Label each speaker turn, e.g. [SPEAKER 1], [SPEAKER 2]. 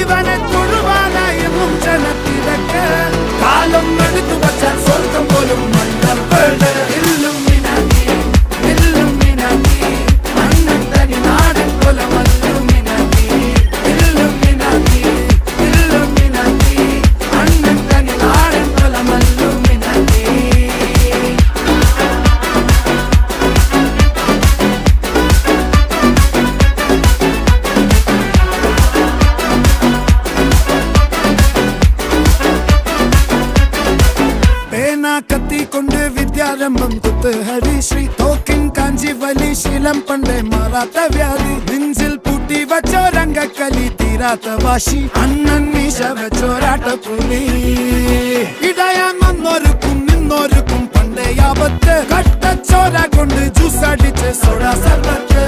[SPEAKER 1] ഇവനെ തൊഴുവാനായും ജനത്തിരക്ക് കാലം എടുത്തു വച്ചാൽ സ്വർഗം പോലും മണ്ണപ്പേട് ഇല്ലുമിനാറ്റി ഇല്ലുമിനാറ്റി മണ്ണൻ തനി നാടൻ കൊലമല്ലുമിനാറ്റി ഇല്ലുമിനാറ്റി ഇല്ലുമിനാറ്റി മണ്ണൻ തനി നാടൻ കൊലമല്ലുമിനാറ്റി കത്തി കൊണ്ട് വിദ്യാരംഭം കുത്ത് ഹരിശ്രീ തോക്കിൻ കാഞ്ചി വലി ശീലം പണ്ടേ മാറാത്ത വ്യാധി നെഞ്ചിൽ പൂട്ടി വച്ചോരംഗക്കലി തീരാത്ത വാശി അണ്ണൻ മീശ വെച്ചോരാട്ട പുലി ഇടയാൻ വന്നോർക്കും നിന്നോർക്കും പണ്ടേ ആപത്ത് കട്ടച്ചോര കൊണ്ട് ജ്യൂസ് അടിച്ച് സോഡ സർബത്ത്